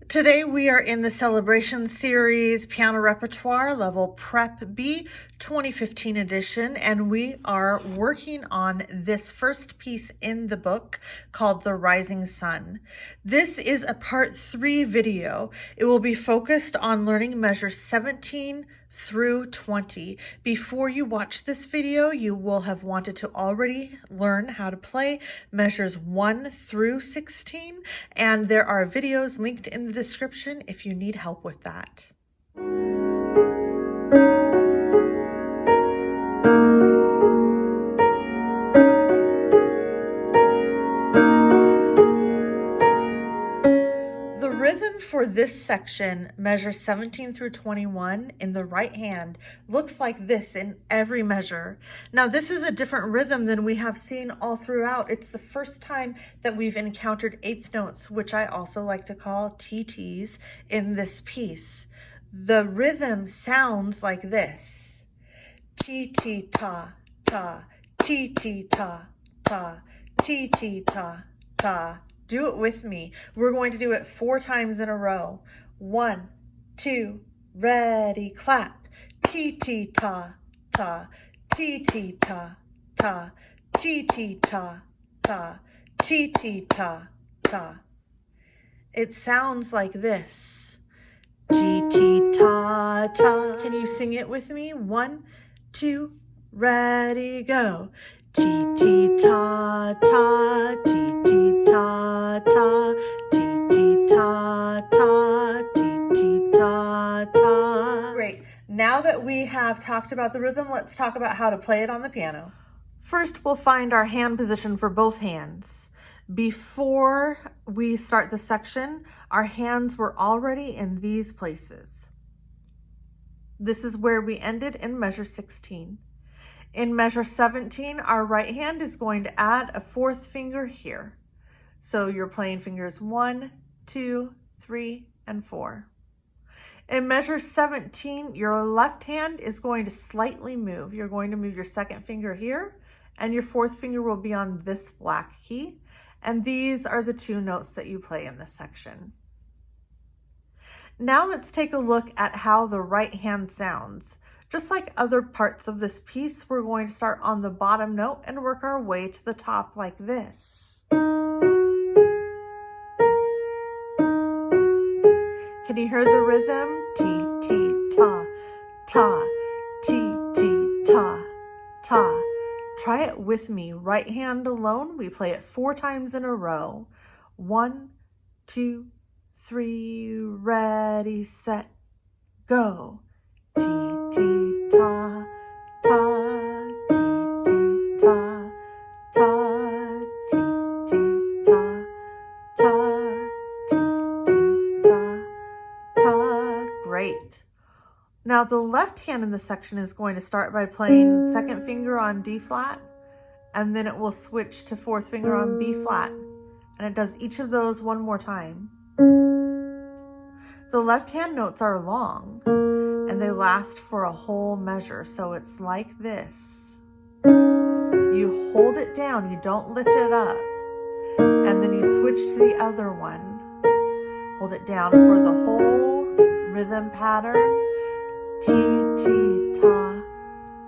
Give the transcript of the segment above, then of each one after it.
Today we are in the celebration series Piano Repertoire Level Prep B 2015 edition, and we are working on this first piece in the book called The Rising Sun. This is a part 3 video. It will be focused on learning measures 17 through 20. Before you watch this video, you will have wanted to already learn how to play measures 1 through 16, and there are videos linked in the description if you need help with that. The rhythm for this section, measures 17 through 21, in the right hand looks like this in every measure. Now this is a different rhythm than we have seen all throughout. It's the first time that we've encountered eighth notes, which I also like to call TTs, in this piece. The rhythm sounds like this: T-T ta ta, T-T ta ta, T-T ta ta. Do it with me. We're going to do it 4 times in a row. 1, 2, ready, clap. T-T ta ta, T-T ta ta, T-T ta ta, T-T ta ta. It sounds like this: T-T ta ta. Can you sing it with me? 1, 2, ready, go. T-T ta ta, T-T ta ta, T-T ta ta, T-T ta ta. Great. Now that we have talked about the rhythm, let's talk about how to play it on the piano. First, we'll find our hand position for both hands. Before we start the section, our hands were already in these places. This is where we ended in measure 16. In measure 17, our right hand is going to add a 4th finger here. So you're playing fingers 1, 2, 3, and 4. In measure 17, your left hand is going to slightly move. You're going to move your 2nd finger here, and your 4th finger will be on this black key. And these are the 2 notes that you play in this section. Now let's take a look at how the right hand sounds. Just like other parts of this piece, we're going to start on the bottom note and work our way to the top like this. Can you hear the rhythm? T, T, ta, ta, T, T, ta, ta. Try it with me. Right hand alone, we play it 4 times in a row. 1, 2, 3, ready, set, go. T, T, ta, ta, T, T, ta, ta, T, T, ta, ta, T, T, ta, ta. Great. Now the left hand in the section is going to start by playing 2nd finger on D flat, and then it will switch to 4th finger on B flat, and it does each of those 1 more time. The left hand notes are long, and they last for a whole measure, so it's like this. You hold it down, you don't lift it up, and then you switch to the other one. Hold it down for the whole rhythm pattern. T, T, ta,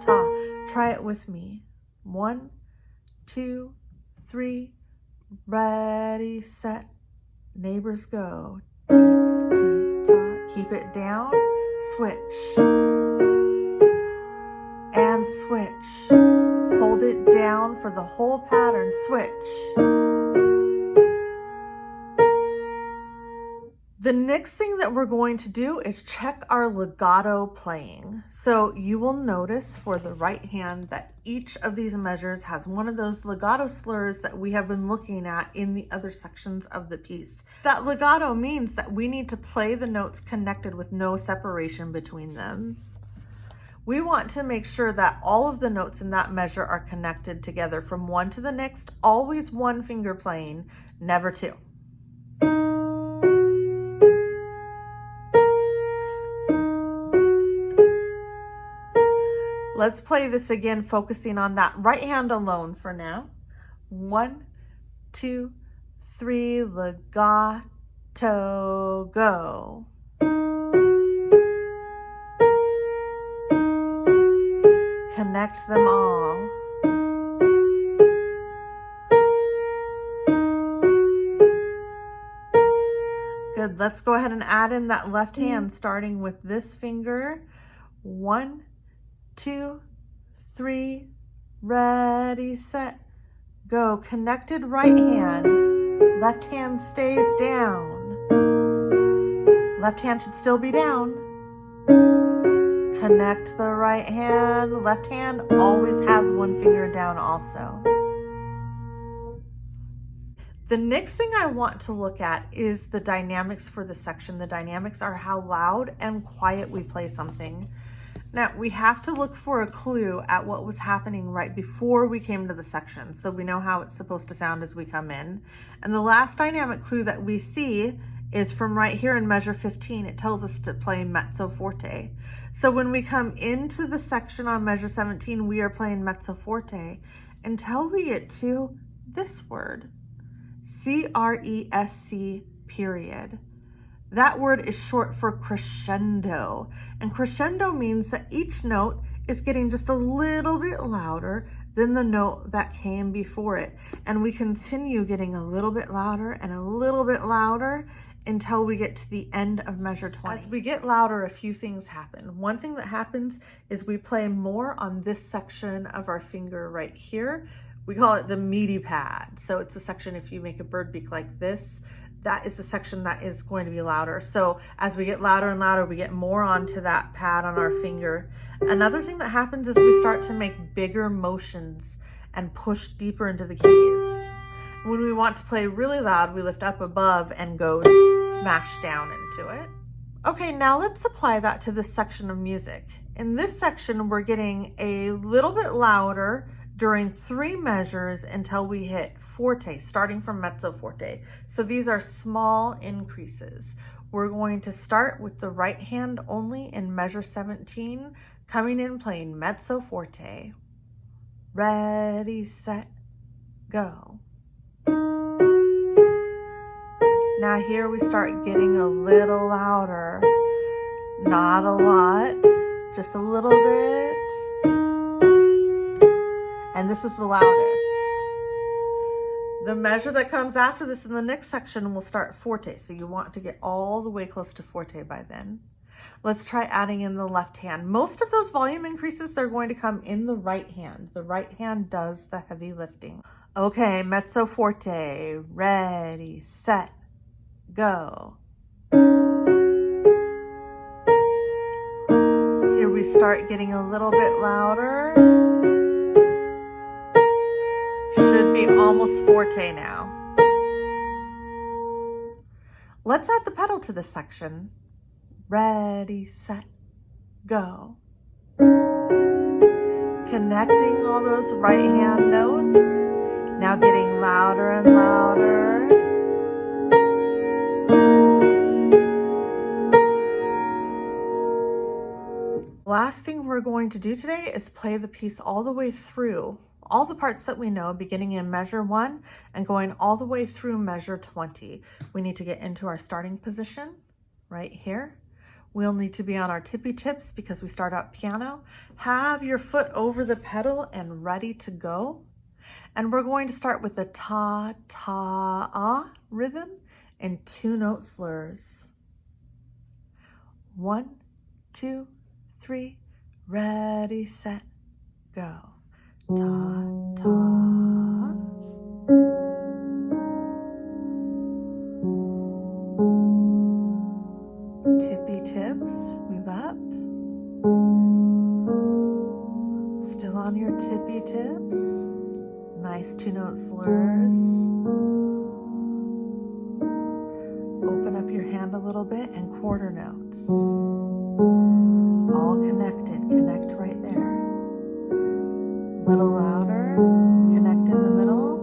ta. Try it with me. 1, 2, 3, ready, set, neighbors, go. T, T, ta. Keep it down. Switch and switch. Hold it down for the whole pattern. Switch. The next thing that we're going to do is check our legato playing. So you will notice for the right hand that each of these measures has one of those legato slurs that we have been looking at in the other sections of the piece. That legato means that we need to play the notes connected with no separation between them. We want to make sure that all of the notes in that measure are connected together from one to the next, always 1 finger playing, never 2. Let's play this again, focusing on that right hand alone for now. 1, 2, 3, legato. to, go. Connect them all. Good. Let's go ahead and add in that left hand, starting with this finger. 1, 2, 3, ready, set, go. Connected right hand. Left hand stays down. Left hand should still be down. Connect the right hand. Left hand always has one finger down also. The next thing I want to look at is the dynamics for the section. The dynamics are how loud and quiet we play something. Now, we have to look for a clue at what was happening right before we came to the section, so we know how it's supposed to sound as we come in. And the last dynamic clue that we see is from right here in measure 15. It tells us to play mezzo forte. So when we come into the section on measure 17, we are playing mezzo forte until we get to this word. C-R-E-S-C period. That word is short for crescendo, and crescendo means that each note is getting just a little bit louder than the note that came before it, and we continue getting a little bit louder and a little bit louder until we get to the end of measure 20. As we get louder, a few things happen. One thing that happens is we play more on this section of our finger right here. We call it the meaty pad. So it's a section, if you make a bird beak like this, that is the section that is going to be louder. So as we get louder and louder, we get more onto that pad on our finger. Another thing that happens is we start to make bigger motions and push deeper into the keys. When we want to play really loud, we lift up above and go smash down into it. Okay, now let's apply that to this section of music. In this section, we're getting a little bit louder during 3 measures until we hit forte, starting from mezzo forte. So these are small increases. We're going to start with the right hand only in measure 17, coming in playing mezzo forte. Ready, set, go. Now here we start getting a little louder. Not a lot, just a little bit. And this is the loudest. The measure that comes after this in the next section will start forte, so you want to get all the way close to forte by then. Let's try adding in the left hand. Most of those volume increases, they're going to come in the right hand. The right hand does the heavy lifting. Okay, mezzo forte, ready, set, go. Here we start getting a little bit louder. Should be almost forte now. Let's add the pedal to this section. Ready, set, go. Connecting all those right hand notes. Now getting louder and louder. Last thing we're going to do today is play the piece all the way through. All the parts that we know, beginning in measure 1 and going all the way through measure 20. We need to get into our starting position right here. We'll need to be on our tippy tips because we start out piano. Have your foot over the pedal and ready to go. And we're going to start with the ta, ta, ah rhythm and 2-note slurs. 1, 2, 3, ready, set, go. Ta, ta. Tippy tips, move up. Still on your tippy tips. Nice 2-note slurs. Open up your hand a little bit and quarter notes. All connected, connect right there. Little louder, connect in the middle,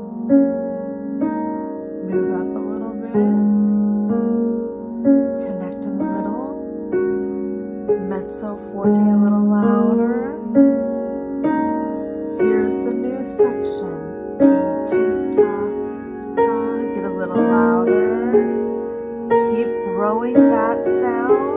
move up a little bit, connect in the middle, mezzo forte a little louder. Here's the new section, T, T, ta, ta, get a little louder, Keep growing that sound.